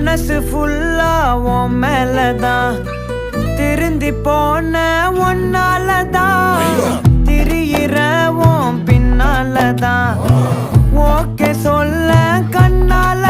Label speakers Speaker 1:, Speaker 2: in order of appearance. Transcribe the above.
Speaker 1: மனசு ஃபுல்லா உன் மேலதான் திருந்தி போன ஒன்னாலதான் திரியிற உன் பின்னாலதான் ஓகே சொல்ல கண்ணால